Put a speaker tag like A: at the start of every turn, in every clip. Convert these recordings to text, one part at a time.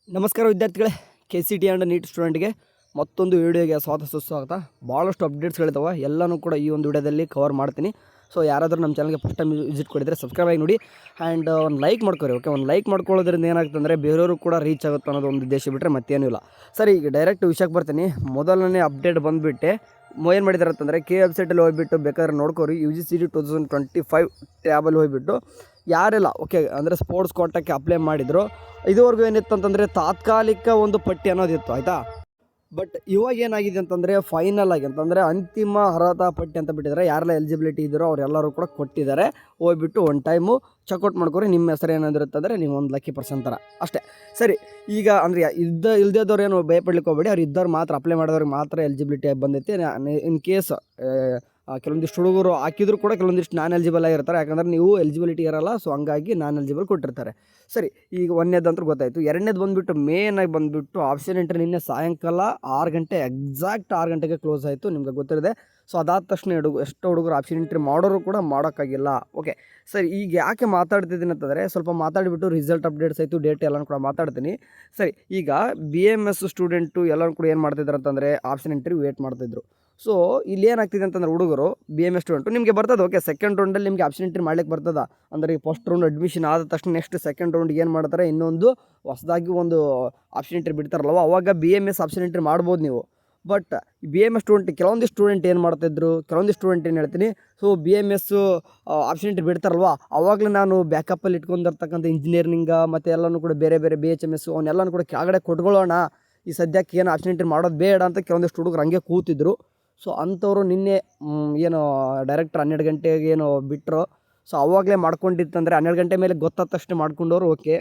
A: ನಮಸ್ಕಾರ ವಿದ್ಯಾರ್ಥಿಗಳೇ, KCET and neat ಸ್ಟೂಡೆಂಟ್ಗೆ ಮತ್ತೊಂದು ವೀಡಿಯೋಗೆ ಸುಸ್ವಾಗತ. ಭಾಳಷ್ಟು ಅಪ್ಡೇಟ್ಸ್ಗಳಿದ್ದಾವೆ, ಎಲ್ಲನೂ ಕೂಡ ಈ ಒಂದು ವಿಡಿಯೋದಲ್ಲಿ ಕವರ್ ಮಾಡ್ತೀನಿ. ಸೊ ಯಾರಾದರೂ ನಮ್ಮ ಚಾನಲ್ಗೆ ಫಸ್ಟ್ ಟೈಮ್ ವಿಸಿಟ್ ಕೊಡಿದರೆ ಸಬ್ಸ್ಕ್ರೈಬ್ ಆಗಿ ನೋಡಿ ಆ್ಯಂಡ್ ಒಂದು ಲೈಕ್ ಮಾಡ್ಕೊರಿ. ಓಕೆ, ಒಂದು ಲೈಕ್ ಮಾಡ್ಕೊಳ್ಳೋದ್ರಿಂದ ಏನಾಗ್ತಂದರೆ ಬೇರೆಯವರು ಕೂಡ ರೀಚ್ ಆಗುತ್ತೆ ಅನ್ನೋದು ಒಂದು ಉದ್ದೇಶ ಬಿಟ್ಟರೆ ಮತ್ತೇನೂ ಇಲ್ಲ. ಸರಿ, ಈಗ ಡೈರೆಕ್ಟ್ ವಿಷಯಕ್ಕೆ ಬರ್ತೀನಿ. ಮೊದಲನೇ ಅಪ್ಡೇಟ್ ಬಂದುಬಿಟ್ಟೆ ಏನು ಮಾಡಿದ್ದಾರೆ ಅಂತಂದರೆ ವೆಬ್ಸೈಟಲ್ಲಿ ಹೋಗಿಬಿಟ್ಟು ಬೇಕಾದ್ರೆ ನೋಡ್ಕೊರಿ. UGC 2025 ಟ್ಯಾಬಲ್ಲಿ ಹೋಗಿಬಿಟ್ಟು ಯಾರೆಲ್ಲ ಓಕೆ ಅಂದರೆ ಸ್ಪೋರ್ಟ್ಸ್ ಕೋಟಾಕ್ಕೆ ಅಪ್ಲೈ ಮಾಡಿದ್ರು, ಇದುವರೆಗೂ ಏನಿತ್ತು ಅಂತಂದರೆ ತಾತ್ಕಾಲಿಕ ಒಂದು ಪಟ್ಟಿ ಅನ್ನೋದಿತ್ತು, ಆಯಿತಾ. ಬಟ್ ಇವಾಗ ಏನಾಗಿದೆ ಅಂತಂದರೆ ಫೈನಲ್ ಆಗಿ ಅಂತಂದರೆ ಅಂತಿಮ ಅರ್ಹತಾ ಪಟ್ಟಿ ಅಂತ ಬಿಟ್ಟಿದ್ದಾರೆ. ಯಾರೆಲ್ಲ ಎಲಿಜಿಬಿಲಿಟಿ ಇದ್ದಾರೋ ಅವರೆಲ್ಲರೂ ಕೂಡ ಕೊಟ್ಟಿದ್ದಾರೆ. ಹೋಗ್ಬಿಟ್ಟು ಒಂದು ಟೈಮು ಚೆಕ್ಔಟ್ ಮಾಡ್ಕೊರಿ. ನಿಮ್ಮ ಹೆಸರು ಏನಾದಿರುತ್ತೆ ಅಂದರೆ ನೀವು ಒಂದು ಲಕ್ಕಿ ಪರ್ಸನ್ ಥರ ಅಷ್ಟೇ. ಸರಿ, ಈಗ ಅಂದರೆ ಇಲ್ದೇದವ್ರು ಏನು ಭಯಪಡ್ಲಿಕ್ಕೆ ಹೋಗಬೇಡಿ. ಅವ್ರು ಇದ್ದವ್ರು ಮಾತ್ರ ಅಪ್ಲೈ ಮಾಡೋರಿಗೆ ಮಾತ್ರ ಎಲಿಜಿಬಿಲಿಟಿ ಆಗಿ ಬಂದೈತಿ. ಇನ್ ಕೇಸ್ ಕೆಲವೊಂದಿಷ್ಟು ಹುಡುಗರು ಹಾಕಿದ್ರು ಕೂಡ ಕೆಲವೊಂದಿಷ್ಟು ನಾನ್ ಎಲಿಜಿಬಲ್ ಆಗಿರ್ತಾರೆ, ಯಾಕಂದರೆ ನೀವು ಎಲಿಜಿಬಿಲಿಟಿ ಇರೋಲ್ಲ. ಸೊ ಹಂಗಾಗಿ ನಾನ್ ಎಲಿಜಿಬಲ್ ಕೊಟ್ಟಿರ್ತಾರೆ. ಸರಿ, ಈಗ ಒಂದನೇದಂತೂ ಗೊತ್ತಾಯಿತು. ಎರಡನೇದು ಬಂದುಬಿಟ್ಟು ಮೇನಾಗಿ ಬಂದುಬಿಟ್ಟು ಆಪ್ಷನ್ ಎಂಟ್ರಿ ನಿನ್ನೆ ಸಾಯಂಕಾಲ 6 ಗಂಟೆ ಎಕ್ಸಾಕ್ಟ್ 6 ಗಂಟೆಗೆ ಕ್ಲೋಸ್ ಆಯಿತು, ನಿಮ್ಗೆ ಗೊತ್ತಿದೆ. ಸೊ ಅದಾದ ತಕ್ಷಣ ಎಷ್ಟೋ ಹುಡುಗರು ಆಪ್ಷನ್ ಎಂಟ್ರಿ ಮಾಡೋರು ಕೂಡ ಮಾಡೋಕ್ಕಾಗಿಲ್ಲ. ಓಕೆ, ಸರಿ, ಈಗ ಯಾಕೆ ಮಾತಾಡ್ತಿದ್ದೀನಿ ಅಂತಂದರೆ ಸ್ವಲ್ಪ ಮಾತಾಡಿಬಿಟ್ಟು ರಿಸಲ್ಟ್ ಅಪ್ಡೇಟ್ಸ್ ಆಯಿತು, ಡೇಟ್ ಎಲ್ಲನೂ ಕೂಡ ಮಾತಾಡ್ತೀನಿ. ಸರಿ, ಈಗ BMS ಸ್ಟೂಡೆಂಟು ಎಲ್ಲರೂ ಕೂಡ ಏನು ಮಾಡ್ತಿದ್ದಾರೆ ಅಂತಂದರೆ ಆಪ್ಷನ್ ಎಂಟ್ರಿ ವೇಟ್ ಮಾಡ್ತಿದ್ರು. ಸೊ ಇಲ್ಲಿ ಏನಾಗ್ತಿದೆ ಅಂತಂದ್ರೆ ಹುಡುಗರು BMS ಸ್ಟೂಡೆಂಟು ನಿಮಗೆ ಬರ್ತದೆ. ಓಕೆ, ಸೆಕೆಂಡ್ ರೌಂಡಲ್ಲಿ ನಿಮಗೆ ಆಪ್ಷನ್ ಎಂಟ್ರಿ ಮಾಡ್ಲಿಕ್ಕೆ ಬರ್ತದೆ. ಅಂದರೆ ಈ ಫಸ್ಟ್ ರೌಂಡ್ ಅಡ್ಮಿಷನ್ ಆದ ತಕ್ಷಣ ನೆಕ್ಸ್ಟ್ ಸೆಕೆಂಡ್ ರೌಂಡ್ಗೆ ಏನು ಮಾಡ್ತಾರೆ, ಇನ್ನೊಂದು ಹೊಸದಾಗಿ ಒಂದು ಆಪ್ಷನ್ ಎಂಟ್ರಿ ಬಿಡ್ತಾರಲ್ವ, ಅವಾಗ BMS ಆಪ್ಷನ್ ಎಂಟ್ರಿ ಮಾಡ್ಬೋದು ನೀವು. ಬಟ್ BMS ಸ್ಟೂಡೆಂಟ್ ಕೆಲವೊಂದಿಷ್ಟು ಸ್ಟೂಡೆಂಟ್ ಏನು ಮಾಡ್ತಾಯಿದ್ರು, ಕೆಲವೊಂದಿಷ್ಟು ಸ್ಟೂಡೆಂಟ್ ಏನು ಹೇಳ್ತೀನಿ, ಸೊ BMS ಆಪ್ಷನ್ ಎಂಟ್ರಿ ಬಿಡ್ತಾರಲ್ವ, ಅವಾಗಲೇ ನಾನು ಬ್ಯಾಕಪ್ಪಲ್ಲಿ ಇಟ್ಕೊಂಡಿರ್ತಕ್ಕಂಥ ಇಂಜಿನಿಯರಿಂಗ ಮತ್ತು ಎಲ್ಲನೂ ಕೂಡ ಬೇರೆ ಬೇರೆ BHMS ಅವನ್ನೆಲ್ಲನೂ ಕೂಡ ಕೆಳಗಡೆ ಕೊಟ್ಕೊಳ್ಳೋಣ, ಈ ಸದ್ಯಕ್ಕೆ ಏನು ಆಪ್ಷನ್ ಎಂಟ್ರಿ ಮಾಡೋದು ಬೇಡ ಅಂತ ಕೆಲವೊಂದಿಷ್ಟು ಹುಡುಗರು ಹಂಗೆ ಕೂತಿದ್ರು. ಸೊ ಅಂಥವ್ರು ನಿನ್ನೆ ಏನು ಡೈರೆಕ್ಟ್ 12 ಗಂಟೆಗೆ ಏನು ಬಿಟ್ಟರು. ಸೊ ಅವಾಗಲೇ ಮಾಡ್ಕೊಂಡಿತ್ತಂದರೆ 12 ಗಂಟೆ ಮೇಲೆ ಗೊತ್ತಾದ ತಕ್ಷಣ ಮಾಡ್ಕೊಂಡವರು. ಓಕೆ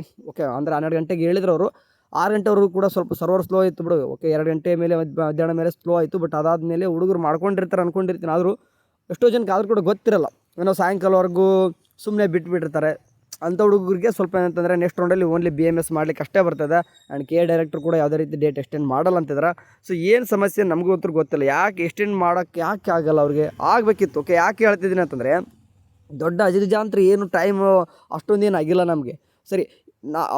A: ಅಂದರೆ 12 ಗಂಟೆಗೆ ಹೇಳಿದ್ರು ಅವರು. 6 ಗಂಟೆವರೆಗೂ ಕೂಡ ಸ್ವಲ್ಪ ಸರ್ವರ್ ಸ್ಲೋ ಆಯಿತು ಬಿಡು. ಓಕೆ, 2 ಗಂಟೆ ಮೇಲೆ ಮಧ್ಯಾಹ್ನ ಮೇಲೆ ಸ್ಲೋ ಆಯಿತು. ಬಟ್ ಅದಾದಮೇಲೆ ಹುಡುಗರು ಮಾಡ್ಕೊಂಡಿರ್ತಾರೆ ಅಂದ್ಕೊಂಡಿರ್ತೀನಿ. ಆದರೂ ಎಷ್ಟೋ ಜನಕ್ಕೆ ಆದರೂ ಕೂಡ ಗೊತ್ತಿರಲ್ಲ, ಏನೋ ಸಾಯಂಕಾಲವರೆಗೂ ಸುಮ್ಮನೆ ಬಿಟ್ಬಿಟ್ಟಿರ್ತಾರೆ. ಅಂಥ ಹುಡುಗರಿಗೆ ಸ್ವಲ್ಪ ಏನಂತಂದರೆ ನೆಕ್ಸ್ಟ್ ರೌಂಡಲ್ಲಿ ಓನ್ಲಿ BMS ಮಾಡ್ಲಿಕ್ಕೆ ಅಷ್ಟೇ ಬರ್ತದೆ. ಆ್ಯಂಡ್ ಡೈರೆಕ್ಟರ್ ಕೂಡ ಯಾವುದೇ ರೀತಿ ಡೇಟ್ ಎಕ್ಸ್ಟೆಂಡ್ ಮಾಡಲ್ಲ ಅಂತಿದ್ದಾರೆ. ಸೊ ಏನು ಸಮಸ್ಯೆ ನಮಗೂ ಅಂತೂ ಗೊತ್ತಿಲ್ಲ, ಯಾಕೆ ಎಕ್ಸ್ಟೆಂಡ್ ಮಾಡೋಕ್ಕೆ ಯಾಕೆ ಆಗಲ್ಲ ಅವ್ರಿಗೆ, ಆಗಬೇಕಿತ್ತು. ಓಕೆ, ಯಾಕೆ ಹೇಳ್ತಿದ್ದೀನಿ ಅಂತಂದರೆ ದೊಡ್ಡ ಅಜಗಜಾಂತರ ಏನು ಟೈಮು ಅಷ್ಟೊಂದೇನು ಆಗಿಲ್ಲ ನಮಗೆ. ಸರಿ,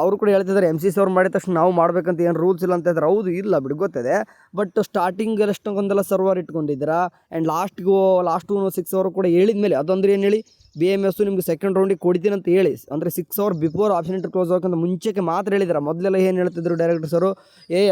A: ಅವರು ಕೂಡ ಹೇಳ್ತಿದ್ದಾರೆ MCC ಅವ್ರು ಮಾಡಿದ ತಕ್ಷಣ ನಾವು ಮಾಡಬೇಕಂತ ಏನು ರೂಲ್ಸ್ ಇಲ್ಲ ಅಂತ ಇದ್ದಾರೆ. ಹೌದು, ಇಲ್ಲ ಬಿಡಿ, ಗೊತ್ತಿದೆ. ಬಟ್ ಸ್ಟಾರ್ಟಿಂಗ್ ಎಷ್ಟೊಂದೆಲ್ಲ ಸರ್ವರ್ ಇಟ್ಕೊಂಡಿದ್ದೀರಾ. ಆ್ಯಂಡ್ ಲಾಸ್ಟ್ 6 ಅವರು ಕೂಡ ಹೇಳಿದ ಮೇಲೆ ಅದೊಂದ್ರೆ ಏನು ಹೇಳಿ, BMS ನಿಮಗೆ ಸೆಕೆಂಡ್ ರೌಂಡಿಗೆ ಕೊಡ್ತೀನಿ ಅಂತ ಹೇಳಿ, ಅಂದರೆ 6 hour before option entry close ಆಗೋಕ್ಕಿಂತ ಮುಂಚೆಗೆ ಮಾತ್ರ ಹೇಳಿದ್ದಾರೆ. ಮೊದಲೆಲ್ಲ ಏನು ಹೇಳ್ತಿದ್ರು ಡೈರೆಕ್ಟರ್ಸರು,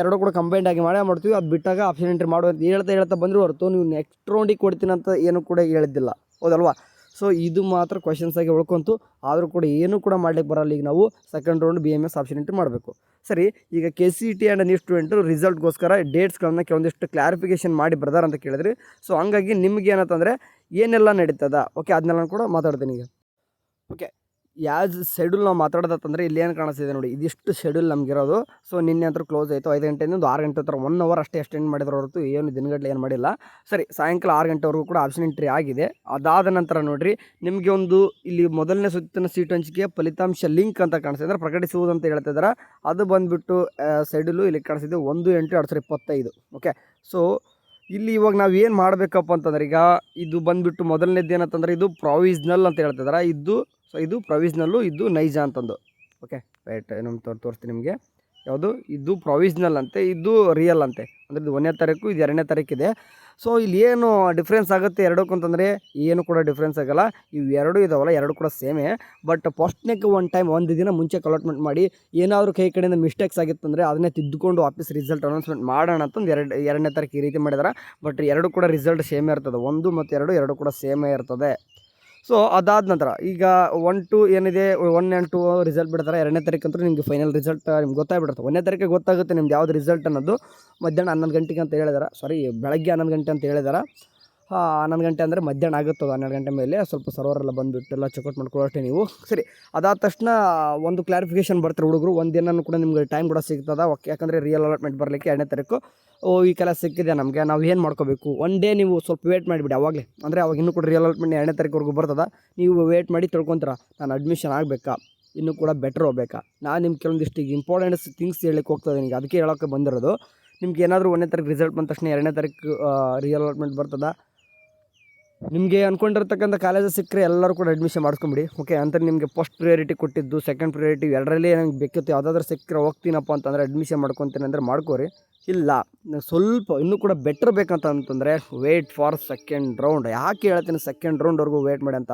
A: ಎರಡೂ ಕೂಡ ಕಂಬೈಂಡ್ ಆಗಿ ಮಾಡ್ತೀವಿ, ಅದು ಬಿಟ್ಟಾಗ ಆಪ್ಷನ್ ಎಂಟ್ರಿ ಮಾಡುವ ಅಂತ ಹೇಳ್ತಾ ಬಂದರೂ ಹೊರತು ನೀವು ನೆಕ್ಸ್ಟ್ ರೌಂಡಿಗೆ ಕೊಡ್ತೀನಿ ಅಂತ ಏನು ಕೂಡ ಹೇಳಿದ್ದಿಲ್ಲ, ಹೌದಲ್ವಾ. ಸೊ ಇದು ಮಾತ್ರ ಕ್ವೆಶನ್ಸ್ ಆಗಿ ಉಳ್ಕೊಂತು. ಆದರೂ ಕೂಡ ಏನೂ ಕೂಡ ಮಾಡ್ಲಿಕ್ಕೆ ಬರಲ್ಲ. ಈಗ ನಾವು second round BMS option entry ಮಾಡಬೇಕು. ಸರಿ, ಈಗ KCET ಆ್ಯಂಡ್ ನೀಟ್ ಸ್ಟೂಡೆಂಟು ರಿಸಲ್ಟ್ಗೋಸ್ಕರ ಡೇಟ್ಸ್ಗಳನ್ನ ಕೆಲವೊಂದಿಷ್ಟು ಕ್ಲಾರಿಫಿಕೇಷನ್ ಮಾಡಿ ಬರ್ದಾರ ಅಂತ ಕೇಳಿದ್ರಿ. ಸೊ ಹಂಗಾಗಿ ನಿಮ್ಗೆ ಏನಂತಂದರೆ ಏನೆಲ್ಲ ನಡೀತದ, ಓಕೆ, ಅದನ್ನೆಲ್ಲ ಕೂಡ ಮಾತಾಡ್ತೀನಿ ಈಗ. ಓಕೆ, ಯಾಸ್ ಶೆಡ್ಯೂಲ್ ನಾವು ಮಾತಾಡೋದಂತಂದರೆ ಇಲ್ಲಿ ಏನು ಕಾಣಿಸ್ತಿದೆ ನೋಡಿ, ಇದಿಷ್ಟು ಶೆಡ್ಯೂಲ್ ನಮಗಿರೋದು. ಸೊ ನಿನ್ನೆ ಅಂತೂ ಕ್ಲೋಸ್ ಆಯಿತು. 5 ಗಂಟೆಯಿಂದ 6 ಗಂಟೆ ಹತ್ರ 1 ಅವರ್ ಅಷ್ಟೇ ಎಕ್ಸ್ಟೆಂಡ್ ಮಾಡಿದ್ರು ಹೊರತು ಏನು ದಿನಗಟ್ಟಲೆ ಏನು ಮಾಡಿಲ್ಲ. ಸರಿ, ಸಾಯಂಕಾಲ 6 ಗಂಟೆವರೆಗೂ ಕೂಡ ಆಪ್ಷನ್ ಎಂಟ್ರಿ ಆಗಿದೆ. ಅದಾದ ನಂತರ ನೋಡಿರಿ, ನಿಮಗೆ ಒಂದು ಇಲ್ಲಿ ಮೊದಲನೇ ಸುತ್ತಿನ ಸೀಟ್ ಹಂಚಿಕೆಯ ಫಲಿತಾಂಶ ಲಿಂಕ್ ಅಂತ ಕಾಣಿಸ್ತಿದೆ, ಅಂದರೆ ಪ್ರಕಟಿಸುವುದಂತ ಹೇಳ್ತಿದ್ದಾರೆ. ಅದು ಬಂದುಬಿಟ್ಟು ಶೆಡ್ಯೂಲು ಇಲ್ಲಿ ಕಾಣಿಸ್ತಿದೆ 1/8/2025. ಓಕೆ, ಸೊ ಇಲ್ಲಿ ಇವಾಗ ನಾವು ಏನು ಮಾಡಬೇಕಪ್ಪ ಅಂತಂದ್ರೆ, ಈಗ ಇದು ಬಂದುಬಿಟ್ಟು ಮೊದಲನೇದು ಏನಂತಂದರೆ ಇದು ಪ್ರಾವಿಸ್ನಲ್ ಅಂತ ಹೇಳ್ತಿದ್ದಾರೆ. ಇದು ಪ್ರಾವಿಸ್ನಲ್ಲು, ಇದು ನೈಜ ಅಂತಂದು. ಓಕೆ, ರೈಟ್, ನಮ್ಮ ತೋರಿಸ್ತೀನಿ ನಿಮಗೆ. ಯಾವುದು ಇದು ಪ್ರಾವಿಸ್ನಲ್ ಅಂತೆ, ಇದು ರಿಯಲ್ ಅಂತೆ. ಅಂದರೆ ಇದು 1ನೇ ತಾರೀಕು, ಇದು 2ನೇ ತಾರೀಕಿದೆ. ಸೊ ಇಲ್ಲಿ ಏನು ಡಿಫ್ರೆನ್ಸ್ ಆಗುತ್ತೆ ಎರಡಕ್ಕೂ ಅಂತಂದರೆ ಏನು ಕೂಡ ಡಿಫ್ರೆನ್ಸ್ ಆಗೋಲ್ಲ. ಇವು ಎರಡು ಇದಾವಲ್ಲ, ಎರಡು ಕೂಡ ಸೇಮೇ. ಬಟ್ ಫಸ್ಟ್ನೇಗೆ ಒಂದು ದಿನ ಮುಂಚೆ ಅಲಾಟ್ಮೆಂಟ್ ಮಾಡಿ, ಏನಾದರೂ ಕೈ ಕಡೆಯಿಂದ ಮಿಸ್ಟೇಕ್ಸ್ ಆಗಿತ್ತಂದರೆ ಅದನ್ನೇ ತಿದ್ದುಕೊಂಡು ವಾಪಸ್ ರಿಸಲ್ಟ್ ಅನೌನ್ಸ್ಮೆಂಟ್ ಮಾಡೋಣ ಅಂತಂದು 2ನೇ ತಾರೀಕು ಈ ರೀತಿ ಮಾಡಿದ್ದಾರೆ. ಬಟ್ ಎರಡು ಕೂಡ ರಿಸಲ್ಟ್ ಸೇಮೇ ಇರ್ತದೆ, 1 ಮತ್ತು 2 ಎರಡು ಕೂಡ ಸೇಮೇ ಇರ್ತದೆ. ಸೊ ಅದಾದ ನಂತರ ಈಗ 1, 2 ಏನಿದೆ, 1 and 2 ರಿಸಲ್ಟ್ ಬಿಡ್ತಾರೆ. 2ನೇ ತಾರೀಕು ಅಂತೂ ನಿಮಗೆ ಫೈನಲ್ ರಿಸಲ್ಟ್ ನಿಮ್ಗೆ ಗೊತ್ತಾಗ್ಬಿಡುತ್ತೆ. 1ನೇ ತಾರೀಕಿಗೆ ಗೊತ್ತಾಗುತ್ತೆ ನಿಮ್ದು ಯಾವ್ದು ರಿಸಲ್ಟ್ ಅನ್ನೋದು. ಮಧ್ಯಾಹ್ನ 11 ಗಂಟೆಗೆ ಅಂತ ಹೇಳಿದಾರೆ, ಬೆಳಗ್ಗೆ 11 ಗಂಟೆ ಅಂತ ಹೇಳಿದಾರೆ. 11 ಗಂಟೆ ಅಂದರೆ ಮಧ್ಯಾಹ್ನ ಆಗುತ್ತದೆ. 12 ಗಂಟೆ ಮೇಲೆ ಸ್ವಲ್ಪ ಸರ್ವರೆಲ್ಲ ಬಂದುಬಿಟ್ಟು ಎಲ್ಲ ಚೆಕ್ಔಟ್ ಮಾಡ್ಕೊಳ್ಳೋಷ್ಟೇ ನೀವು. ಸರಿ, ಅದಾದ ತಕ್ಷಣ ಒಂದು ಕ್ಲಾರಿಫಿಕೇಷನ್ ಬರ್ತಾರೆ ಹುಡುಗರು. ಒಂದಿನ ಕೂಡ ನಿಮ್ಗೆ ಟೈಮ್ ಕೂಡ ಸಿಗ್ತದೆ. ಓಕೆ, ಯಾಕಂದರೆ ರಿಯಲ್ ಅಲಾಟ್ಮೆಂಟ್ ಬರಲಿಕ್ಕೆ 2ನೇ ತಾರೀಕು. ಈ ಕೆಲ ಸಿಕ್ಕಿದೆ ನಮಗೆ, ನಾವು ಏನು ಮಾಡ್ಕೋಬೇಕು, ಒನ್ ಡೇ ನೀವು ಸ್ವಲ್ಪ ವೇಟ್ ಮಾಡಿಬಿಡಿ ಅವಾಗಲೇ. ಅಂದರೆ ಅವಾಗ ಇನ್ನೂ ಕೂಡ ರಿಯಲ್ ಅಲಾಟ್ಮೆಂಟ್ 2ನೇ ತಾರೀಕುವರೆಗೂ ಬರ್ತದೆ. ನೀವು ವೇಟ್ ಮಾಡಿ ತಿಳ್ಕೊತೀರ, ನಾನು ಅಡ್ಮಿಷನ್ ಆಗಬೇಕಾ, ಇನ್ನೂ ಕೂಡ ಬೆಟ್ರ್ ಹೋಗ್ಬೇಕಾ. ನಾನು ನಿಮ್ಗೆ ಕೆಲವೊಂದಿಷ್ಟು ಇಂಪಾರ್ಟೆಂಟ್ಸ್ ಥಿಂಗ್ಸ್ ಹೇಳಕ್ಕೆ ಹೋಗ್ತದೆ, ಈಗ ಅದಕ್ಕೆ ಹೇಳೋಕ್ಕೆ ಬಂದಿರೋದು. ನಿಮ್ಗೆ ಏನಾದರೂ 1ನೇ ತಾರೀಕು ರಿಸಲ್ಟ್ ಬಂದ ತಕ್ಷಣ 2ನೇ ತಾರೀಕು ರಿಯಲ್ ಅಲಾಟ್ಮೆಂಟ್ ಬರ್ತದೆ. ನಿಮಗೆ ಅಂದ್ಕೊಂಡಿರ್ತಕ್ಕಂಥ ಕಾಲೇಜಸ್ ಸಿಕ್ಕರೆ ಎಲ್ಲರೂ ಕೂಡ ಅಡ್ಮಿಷನ್ ಮಾಡ್ಕೊಂಬಿಡಿ. ಓಕೆ, ಅಂತ ನಿಮಗೆ ಫಸ್ಟ್ ಪ್ರಿಯಾರಿಟಿ ಕೊಟ್ಟಿದ್ದು, ಸೆಕೆಂಡ್ ಪ್ರಿಯಾರಿಟಿ ಎರಡರಲ್ಲಿ ನನಗೆ ಬೇಕಿತ್ತು, ಯಾವುದಾದ್ರೂ ಸಿಕ್ಕರೆ ಹೋಗ್ತೀನಪ್ಪ ಅಂತಂದರೆ ಅಡ್ಮಿಷನ್ ಮಾಡ್ಕೊತೀನಿ ಅಂದರೆ ಮಾಡ್ಕೋರಿ. ಇಲ್ಲ ಸ್ವಲ್ಪ ಇನ್ನೂ ಕೂಡ ಬೆಟ್ರ್ ಬೇಕಂತ ಅಂತಂದರೆ ವೇಟ್ ಫಾರ್ ಸೆಕೆಂಡ್ ರೌಂಡ್. ಯಾಕೆ ಹೇಳ್ತೀನಿ ಸೆಕೆಂಡ್ ರೌಂಡ್ವರೆಗೂ ವೇಟ್ ಮಾಡಿ ಅಂತ,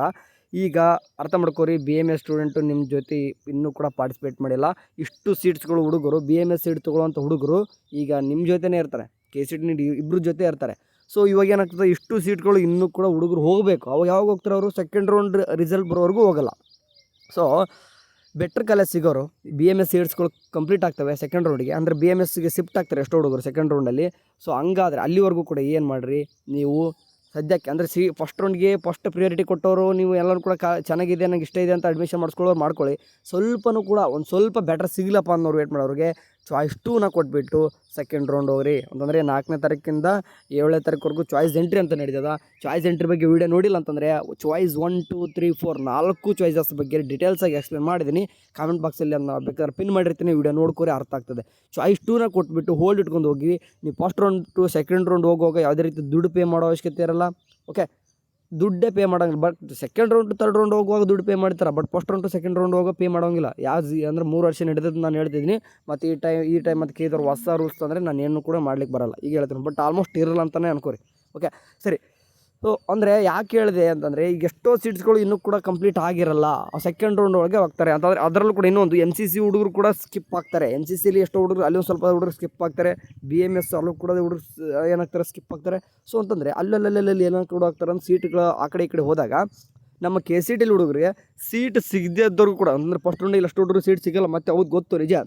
A: ಈಗ ಅರ್ಥ ಮಾಡ್ಕೋರಿ. BMS ಸ್ಟೂಡೆಂಟು ನಿಮ್ಮ ಜೊತೆ ಇನ್ನೂ ಕೂಡ ಪಾರ್ಟಿಸಿಪೇಟ್ ಮಾಡಿಲ್ಲ. ಇಷ್ಟು ಸೀಟ್ಸ್ಗಳು ಹುಡುಗರು BMS ಸೀಟ್ ತೊಗೊಳ್ಳೋಂಥ ಹುಡುಗರು ಈಗ ನಿಮ್ಮ ಜೊತೆನೇ ಇರ್ತಾರೆ, KCT ನೀಡಿ ಇಬ್ಬರ ಜೊತೆ ಇರ್ತಾರೆ. ಸೊ ಇವಾಗ ಏನಾಗ್ತದೆ, ಇಷ್ಟು ಸೀಟ್ಗಳು ಇನ್ನೂ ಕೂಡ ಹುಡುಗರು ಹೋಗಬೇಕು. ಅವಾಗ ಯಾವಾಗ ಹೋಗ್ತಾರೆ ಅವರು? ಸೆಕೆಂಡ್ ರೌಂಡ್ ರಿಸಲ್ಟ್ ಬರೋವರೆಗೂ ಹೋಗಲ್ಲ. ಸೊ ಬೆಟ್ರ್ ಕಾಲೇಜ್ ಸಿಗೋರು BMS ಸೀಟ್ಸ್ಗಳು ಕಂಪ್ಲೀಟ್ ಆಗ್ತವೆ ಸೆಕೆಂಡ್ ರೌಂಡಿಗೆ, ಅಂದರೆ BMSಗೆ ಶಿಫ್ಟ್ ಆಗ್ತಾರೆ ಎಷ್ಟೋ ಹುಡುಗರು ಸೆಕೆಂಡ್ ರೌಂಡಲ್ಲಿ. ಸೊ ಹಂಗಾದರೆ ಅಲ್ಲಿವರೆಗೂ ಕೂಡ ಏನು ಮಾಡಿರಿ ನೀವು ಸದ್ಯಕ್ಕೆ, ಅಂದರೆ ಫಸ್ಟ್ ರೌಂಡ್ಗೆ ಫಸ್ಟ್ ಪ್ರಿಯಾರಿಟಿ ಕೊಟ್ಟವರು ನೀವು ಎಲ್ಲರೂ ಕೂಡ ಚೆನ್ನಾಗಿದೆ, ನನಗೆ ಇಷ್ಟ ಇದೆ ಅಂತ ಅಡ್ಮಿಷನ್ ಮಾಡಿಸ್ಕೊಳ್ಳೋರು ಮಾಡ್ಕೊಳ್ಳಿ. ಸ್ವಲ್ಪನೂ ಕೂಡ ಒಂದು ಸ್ವಲ್ಪ ಬೆಟರ್ ಸಿಗಲಪ್ಪ ಅನ್ನೋರು ವೇಟ್ ಮಾಡೋರಿಗೆ ಚಾಯ್ಸ್ 2ನ ಕೊಟ್ಬಿಟ್ಟು ಸೆಕೆಂಡ್ ರೌಂಡ್ ಹೋಗ್ರಿ. ಅಂತಂದರೆ 4ನೇ ತಾರೀಕಿಂದ 7ನೇ ತಾರೀಕುವರೆಗೂ ಚಾಯ್ಸ್ ಎಂಟ್ರಿ ಅಂತ ನಡೀತದ. ಚಾಯ್ಸ್ ಎಂಟ್ರಿ ಬಗ್ಗೆ ವೀಡಿಯೋ ನೋಡಿಲ್ಲ ಅಂತಂದರೆ ಚಾಯ್ಸ್ 1 2 3 4 4 ಚಾಯ್ಸಸ್ ಬಗ್ಗೆ ಡೀಟೇಲ್ಸಾಗಿ ಎಕ್ಸ್ಪ್ಲೇನ್ ಮಾಡಿದ್ದೀನಿ. ಕಾಮೆಂಟ್ ಬಾಕ್ಸಲ್ಲಿ ಅದನ್ನ ಬೇಕಾದ್ರೆ ಪಿನ್ ಮಾಡಿರ್ತೀನಿ, ವೀಡಿಯೋ ನೋಡ್ಕೊರಿ, ಅರ್ಥ ಆಗ್ತದೆ. ಚಾಯ್ಸ್ 2ನ ಕೊಟ್ಬಿಟ್ಟು ಹೋಲ್ಡ್ ಇಟ್ಕೊಂಡು ಹೋಗಿ. ನೀವು first round two second round ಹೋಗುವಾಗ ಯಾವುದೇ ರೀತಿ ದುಡ್ಡು ಪೇ ಮಾಡೋ ಅವಶ್ಯಕತೆ ಇರಲ್ಲ. ಓಕೆ, ದುಡ್ಡೇ ಪೇ ಮಾಡೋಂಗಿಲ್ಲ. But second round third round ಹೋಗುವಾಗ ದುಡ್ಡು ಪೇ ಮಾಡ್ತಾರೆ, but first round two second round ಹೋಗೋ ಪೇ ಮಾಡೋಂಗಿಲ್ಲ. ಅಂದರೆ 3 ವರ್ಷ ನಡೆದದ್ದು ನಾನು ಹೇಳ್ತಿದ್ದೀನಿ. ಮತ್ತು ಈ ಟೈಮ್ ಮತ್ತು ಕೇಳಿದವ್ರು ಹೊಸ ರೂಲ್ಸ್ ಅಂದರೆ ನಾನು ಏನು ಕೂಡ ಮಾಡ್ಲಿಕ್ಕೆ ಬರಲ್ಲ ಈಗ ಹೇಳ್ತೀನಿ. ಬಟ್ ಆಲ್ಮೋಸ್ಟ್ ಇರಲ್ಲ ಅಂತಲೇ ಅನ್ಕೋರಿ. ಓಕೆ ಸರಿ. ಸೊ ಅಂದರೆ ಯಾಕೆ ಹೇಳಿದೆ ಅಂತಂದರೆ, ಈಗ ಎಷ್ಟೋ ಸೀಟ್ಸ್ಗಳು ಇನ್ನೂ ಕೂಡ ಕಂಪ್ಲೀಟ್ ಆಗಿರಲ್ಲ, ಸೆಕೆಂಡ್ ರೌಂಡ್ ಒಳಗೆ ಹೋಗ್ತಾರೆ ಅಂತಂದರೆ ಅದರಲ್ಲೂ ಕೂಡ ಇನ್ನೊಂದು NCC ಹುಡುಗರು ಕೂಡ ಸ್ಕಿಪ್ ಆಗ್ತಾರೆ. NCCಲಿ ಎಷ್ಟೋ ಹುಡುಗರು ಅಲ್ಲಿ ಒಂದು ಸ್ವಲ್ಪ ಹುಡುಗರು ಸ್ಕಿಪ್ ಆಗ್ತಾರೆ. BMS ಅಲ್ಲೂ ಕೂಡ ಹುಡುಗರು ಏನಾಗ್ತಾರೆ ಸ್ಕಿಪ್ ಆಗ್ತಾರೆ. ಸೊ ಅಂತಂದರೆ ಅಲ್ಲಲ್ಲಿ ಏನೋ ಕೂಡ ಆಗ್ತಾರೆ ಅಂತ ಸೀಟ್ಗಳು ಆ ಕಡೆ ಈ ಕಡೆ ಹೋದಾಗ ನಮ್ಮ KCT ಹುಡುಗರಿಗೆ ಸೀಟ್ ಸಿಗದೇ ಇದ್ದವ್ರಿಗೂ ಕೂಡ, ಅಂದರೆ ಫಸ್ಟ್ ರೌಂಡಿಗೆ ಅಷ್ಟು ಹುಡುಗರು ಸೀಟ್ ಸಿಗೋಲ್ಲ. ಮತ್ತು ಅವ್ರಿಗೆ ಗೊತ್ತು ನಿಜ,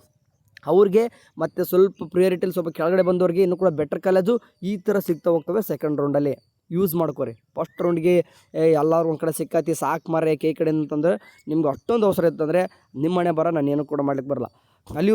A: ಅವ್ರಿಗೆ ಮತ್ತು ಸ್ವಲ್ಪ ಪ್ರಿಯಾರಿಟಿಲಿ ಸ್ವಲ್ಪ ಕೆಳಗಡೆ ಬಂದವ್ರಿಗೆ ಇನ್ನೂ ಕೂಡ ಬೆಟರ್ ಕಾಲೇಜು ಈ ಥರ ಸಿಗ್ತಾ ಹೋಗ್ತವೆ ಸೆಕೆಂಡ್ ರೌಂಡಲ್ಲಿ. ಯೂಸ್ ಮಾಡ್ಕೊರಿ. ಫಸ್ಟ್ ರೌಂಡ್ಗೆ ಎಲ್ಲರೂ ಒಂದು ಕಡೆ ಸಿಕ್ಕಾತಿ ಸಾಕು ಮಾರೇ ಕೈ ಕಡೆ ಅಂತಂದರೆ ನಿಮ್ಗೆ ಅಷ್ಟೊಂದು ಅವಸರ ಇತ್ತಂದರೆ ನಿಮ್ಮ ಮನೆ ಬರ, ನಾನು ಏನೂ ಕೂಡ ಮಾಡ್ಲಿಕ್ಕೆ ಬರಲ್ಲ.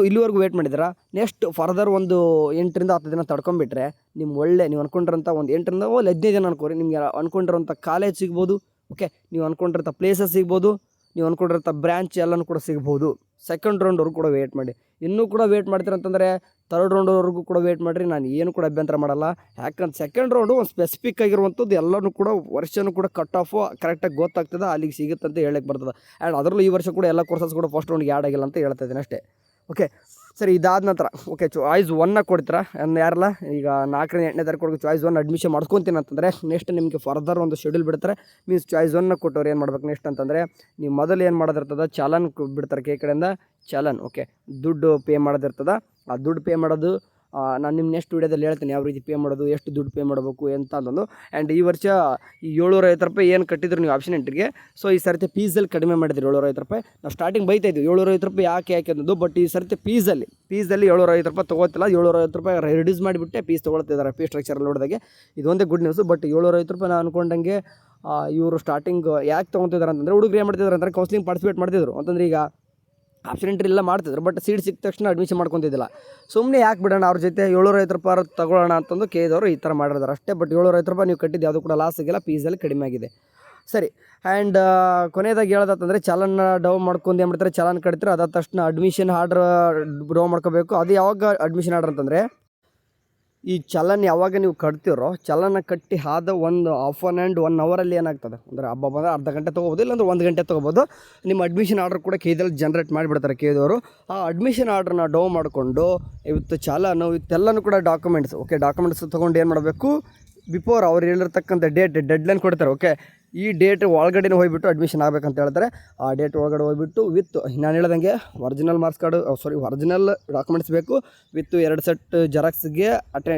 A: ಇಲ್ಲಿವರೆಗೂ ವೇಟ್ ಮಾಡಿದ್ರೆ ನೆಕ್ಸ್ಟ್ ಫರ್ದರ್ ಒಂದು 8 ರಿಂದ 10 ದಿನ ತಡ್ಕೊಂಬಿಟ್ರೆ ನೀವು ಅಂದ್ಕೊಂಡಿರೋಂಥ ಒಂದು 8 ರಿಂದ 15 ದಿನ ಅನ್ಕೋರಿ, ನಿಮಗೆ ಅಂದ್ಕೊಂಡಿರೋಂಥ ಕಾಲೇಜ್ ಸಿಗ್ಬೋದು. ಓಕೆ, ನೀವು ಅಂದ್ಕೊಂಡಿರೋಂಥ ಪ್ಲೇಸಸ್ ಸಿಗ್ಬೋದು, ನೀವು ಅಂದ್ಕೊಂಡಿರೋಂಥ ಬ್ರ್ಯಾಂಚ್ ಎಲ್ಲನೂ ಕೂಡ ಸಿಗ್ಬೋದು. ಸೆಕೆಂಡ್ ರೌಂಡ್ವರೆಗೂ ಕೂಡ ವೇಟ್ ಮಾಡಿ. ಇನ್ನೂ ಕೂಡ ವೇಟ್ ಮಾಡ್ತೀರಂತಂದರೆ ಥರ್ಡ್ ರೌಂಡ್ವರೆಗೂ ಕೂಡ ವೇಟ್ ಮಾಡಿರಿ, ನಾನು ಏನು ಕೂಡ ಅಭ್ಯಂತರ ಮಾಡಲ್ಲ. ಯಾಕಂದ್ರೆ ಸೆಕೆಂಡ್ ರೌಂಡು ಒಂದು ಸ್ಪೆಸಿಫಿಕ್ ಆಗಿರುವಂಥದ್ದು ಎಲ್ಲನೂ ಕೂಡ ವರ್ಷನೂ ಕೂಡ ಕಟ್ ಆಫು ಕರೆಕ್ಟಾಗಿ ಗೊತ್ತಾಗ್ತದೆ, ಅಲ್ಲಿಗೆ ಸಿಗುತ್ತೆ ಅಂತ ಹೇಳಕ್ಕೆ ಬರ್ತದೆ. ಆ್ಯಂಡ್ ಅದರಲ್ಲೂ ಈ ವರ್ಷ ಕೂಡ ಎಲ್ಲ ಕೋರ್ಸಸ್ ಕೂಡ ಫಸ್ಟ್ ರೌಂಡ್ಗೆ ಆ್ಯಡ್ ಆಗಿಲ್ಲ ಅಂತ ಹೇಳ್ತಾ ಇದ್ದೀನಿ ಅಷ್ಟೇ. ಓಕೆ ಸರಿ, ಇದಾದ ನಂತರ ಓಕೆ ಚಾಯ್ಸ್ 1ನ ಕೊಡ್ತೀರಾ ಯಾರಲ್ಲ, ಈಗ 4ರಿಂದ 8ನೇ ತಾರೀಕು ಚಾಯ್ಸ್ 1 ಅಡ್ಮಿಷನ್ ಮಾಡ್ಕೊತೀನಿ ಅಂತಂದರೆ ನೆಕ್ಸ್ಟ್ ನಿಮಗೆ ಫರ್ದರ್ ಒಂದು ಶೆಡ್ಯೂಲ್ ಬಿಡ್ತಾರೆ. ಮೀನ್ಸ್ ಚಾಯ್ಸ್ 1ನ ಕೊಟ್ಟವ್ರು ಏನು ಮಾಡ್ಬೇಕು ನೆಕ್ಸ್ಟ್ ಅಂತಂದರೆ, ನೀವು ಮೊದಲು ಏನು ಮಾಡೋದಿರ್ತದೆ, ಚಾಲನ್ ಬಿಡ್ತಾರೆ ಕಡೆಯಿಂದ ಚಾಲನ್. ಓಕೆ, ದುಡ್ಡು ಪೇ ಮಾಡೋದಿರ್ತದೆ. ಆ ದುಡ್ಡು ಪೇ ಮಾಡೋದು ನಾನು ನಿಮ್ಮ ನೆಕ್ಸ್ಟ್ ವೀಡಿಯೋದಲ್ಲಿ ಹೇಳ್ತೀನಿ ಯಾವ ರೀತಿ ಪೇ ಮಾಡೋದು, ಎಷ್ಟು ದುಡ್ಡು ಪೇ ಮಾಡಬೇಕು ಅಂತ ಅಂತಂದು. ಆ್ಯಂಡ್ ಈ ವರ್ಷ ಈ 750 ರೂಪಾಯಿ ಏನು ಕಟ್ಟಿದ್ರು ನೀವು ಆಪ್ಷನ್ ಎಂಟ್ರಿಗೆ, ಸೊ ಈ ಸರ್ತಿ ಫೀಸಲ್ಲಿ ಕಡಿಮೆ ಮಾಡಿದ್ರಿ 750 ರೂಪಾಯಿ. ನಾವು ಸ್ಟಾರ್ಟಿಂಗ್ ಬೈತಾಯಿದ್ವಿ 750 ರೂಪಾಯಿ ಯಾಕೆ ಅನ್ನೋದು, ಬಟ್ ಈ ಸರ್ತಿ ಫೀಸಲ್ಲಿ 750 ರೂಪಾಯಿ ತೊಗೋತಿಲ್ಲ, 750 ರೂಪಾಯಿ ರಿಡ್ಯೂಸ್ ಮಾಡಿಬಿಟ್ಟೆ ಫೀಸ್ ತೊಗೊಳ್ತಿದ್ದಾರೆ. ಫೀಸ್ ಸ್ಟ್ರಕ್ಚರಲ್ಲಿ ನೋಡಿದಾಗೆ ಇದೊಂದೇ ಗುಡ್ ನ್ಯೂಸು. ಬಟ್ 750 ರೂಪಾಯಿ ನಾನು ಅಂದ್ಕೊಂಡಂಗೆ ಇವರು ಸ್ಟಾರ್ಟಿಂಗ್ ಯಾಕೆ ತೊಗೊತಿದ್ದಾರೆ ಅಂತಂದರೆ, ಹುಡುಗರು ಏನು ಮಾಡ್ತಿದ್ದಾರೆ ಅಂದರೆ ಕೌನ್ಸಿಲಿಂಗ್ ಪಾರ್ಟಿಸಿಪೇಟ್ ಮಾಡ್ತಿದ್ರು ಅಂತಂದರೆ, ಈಗ ಆಪ್ಷನ್ ಎಂಟ್ರಿ ಎಲ್ಲ ಮಾಡ್ತಿದ್ರು, ಬಟ್ ಸೀಟ್ ಸಿಕ್ಕ ತಕ್ಷಣ ಅಡ್ಮಿಷನ್ ಮಾಡ್ಕೊತಿದ್ದಿಲ್ಲ. ಸುಮ್ಮನೆ ಯಾಕೆ ಬಿಡೋಣ ಅವ್ರ ಜೊತೆ 750 ರೂಪಾಯಿ ತೊಗೊಳ್ಳೋಣ ಅಂತಂದು ಕೇಳಿದವರು ಈ ಥರ ಮಾಡಿದಾರೆ ಅಷ್ಟೇ. ಬಟ್ 750 ರೂಪಾಯಿ ನೀವು ಕಟ್ಟಿದ್ದು ಯಾವುದೂ ಕೂಡ ಲಾಸ್ ಆಗಿಲ್ಲ, ಫೀಸಲ್ಲಿ ಕಡಿಮೆ ಆಗಿದೆ. ಸರಿ, ಆ್ಯಂಡ್ ಕೊನೆಯದಾಗಿ ಹೇಳೋದಂತಂದರೆ ಚಾಲನ್ನ ಡೌನ್ ಮಾಡ್ಕೊಂಡು ಏನು ಮಾಡ್ತಾರೆ, ಚಾಲನ್ ಕಟ್ತಾರೆ, ಅದಾದ ತಕ್ಷಣ ಅಡ್ಮಿಷನ್ ಆರ್ಡ್ರ್ ಡೌನ್ ಮಾಡ್ಕೋಬೇಕು. ಅದು ಯಾವಾಗ ಅಡ್ಮಿಷನ್ ಆರ್ಡ್ರ್ ಅಂತಂದರೆ, ಈ ಚಲನ್ ಯಾವಾಗ ನೀವು ಕಟ್ತಿರೋ, ಚಲನ ಕಟ್ಟಿ ಆದ ಒಂದು ಹಾಫ್ ಆನ್ ಆ್ಯಂಡ್ 1 ಅವರಲ್ಲಿ ಏನಾಗ್ತದೆ ಅಂದರೆ ಹಬ್ಬ ಬಂದರೆ ಅರ್ಧ ಗಂಟೆ ತೊಗೋಬೋದು, ಇಲ್ಲಾಂದ್ರೆ 1 ಗಂಟೆ ತೊಗೋಬೋದು. ನಿಮ್ಮ ಅಡ್ಮಿಷನ್ ಆರ್ಡ್ರ್ ಕೂಡ ಕೇದಲ್ಲಿ ಜನ್ರೇಟ್ ಮಾಡಿಬಿಡ್ತಾರೆ ಕೇದವರು. ಆ ಅಡ್ಮಿಷನ್ ಆರ್ಡ್ರನ್ನ ಡೌನ್ ಮಾಡಿಕೊಂಡು ಇವತ್ತು ಚಾಲನು ಇವತ್ತೆಲ್ಲನೂ ಕೂಡ ಡಾಕ್ಯುಮೆಂಟ್ಸ್ ತೊಗೊಂಡು ಏನು ಮಾಡಬೇಕು, ಬಿಫೋರ್ ಅವ್ರು ಹೇಳಿರ್ತಕ್ಕಂಥ ಡೆಡ್ಲೈನ್ ಕೊಡ್ತಾರೆ. ಓಕೆ, ಈ ಡೇಟ್ ಒಳಗಡೆ ಹೋಗಿಬಿಟ್ಟು ಅಡ್ಮಿಷನ್ ಆಗಬೇಕಂತ ಹೇಳ್ತಾರೆ. ಆ ಡೇಟ್ ಒಳಗಡೆ ಹೋಗಿಬಿಟ್ಟು ವಿತ್ ನಾನು ಹೇಳ್ದಂಗೆ original marks card original documents ಬೇಕು, ವಿತ್ 2 ಸೆಟ್ ಜೆರಾಕ್ಸ್ಗೆ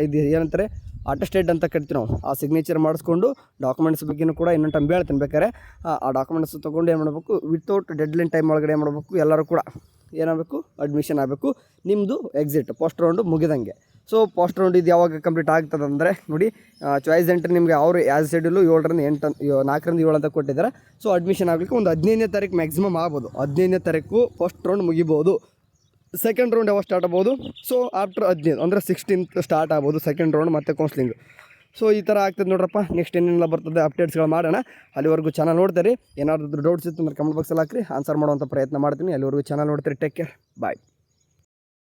A: ಇದು ಏನಂತಾರೆ ಅಟೆಸ್ಟೆಡ್ ಅಂತ ಕರಿತೀವಿ ನಾವು. ಆ ಸಿಗ್ನೇಚರ್ ಮಾಡಿಸ್ಕೊಂಡು ಡಾಕ್ಯುಮೆಂಟ್ಸ್ ಬಗ್ಗೆಯೂ ಕೂಡ ಇನ್ನೊಂದು ಟೈಮ್ ಹೇಳ್ತೀನಿ ಬೇಕಾದ್ರೆ. ಆ ಡಾಕ್ಯುಮೆಂಟ್ಸ್ ತೊಗೊಂಡು ಏನು ಮಾಡಬೇಕು, ವಿತೌಟ್ ಡೆಡ್ಲೈನ್ ಟೈಮ್ ಒಳಗಡೆ ಏನು ಮಾಡಬೇಕು, ಎಲ್ಲರೂ ಕೂಡ ಏನಾಗಬೇಕು, ಅಡ್ಮಿಷನ್ ಆಗಬೇಕು. ನಿಮ್ಮದು ಎಕ್ಸಿಟ್ ಫಸ್ಟ್ ರೌಂಡು ಮುಗಿದಂಗೆ. ಸೊ ಫಸ್ಟ್ ರೌಂಡ್ ಇದು ಯಾವಾಗ ಕಂಪ್ಲೀಟ್ ಆಗ್ತದೆ ಅಂದರೆ ನೋಡಿ, ಚಾಯ್ಸ್ ಎಂಟ್ರಿ ನಿಮಗೆ ಅವರು ಆ್ಯಸ್ ಶೆಡ್ಯೂಲು 7ರಿಂದ 8 4ರಿಂದ 7 ಅಂತ ಕೊಟ್ಟಿದ್ದಾರೆ. ಸೊ ಅಡ್ಮಿಷನ್ ಆಗಲಿಕ್ಕೆ ಒಂದು 15ನೇ ತಾರೀಕು ಮ್ಯಾಕ್ಸಿಮಮ್ ಆಗ್ಬೋದು. 15ನೇ ತಾರೀಕು ಫಸ್ಟ್ ರೌಂಡ್ ಮುಗಿಬೋದು. ಸೆಕೆಂಡ್ ರೌಂಡ್ ಯಾವಾಗ ಸ್ಟಾರ್ಟ್ ಆಗ್ಬೋದು, ಸೊ ಆಫ್ಟರ್ 15 ಅಂದರೆ 16th ಸ್ಟಾರ್ಟ್ ಆಗ್ಬೋದು ಸೆಕೆಂಡ್ ರೌಂಡ್ ಮತ್ತು ಕೌನ್ಸ್ಲಿಂಗ್. ಸೊ ಈ ಥರ ಆಗ್ತದೆ ನೋಡ್ರಪ್ಪ. ನೆಕ್ಸ್ಟ್ ಏನೆಲ್ಲ ಬರ್ತದೆ ಅಪ್ಡೇಟ್ಸ್ಗಳು ಮಾಡೋಣ. ಅಲ್ಲಿವರೆಗೂ ಚಾನಲ್ ನೋಡ್ತೀರಿ. ಏನಾದರೂ ಡೌಟ್ಸ್ ಇತ್ತು ಅಂದರೆ ಕಮೆಂಟ್ ಬಾಕ್ಸಲ್ಲಿ ಹಾಕ್ರಿ, ಆನ್ಸರ್ ಮಾಡುವಂಥ ಪ್ರಯತ್ನ ಮಾಡ್ತೀನಿ. ಅಲ್ಲಿವರೆಗೂ ಚಾನಲ್ ನೋಡ್ತೀರಿ. ಟೇಕ್ ಕೇರ್, ಬಾಯ್.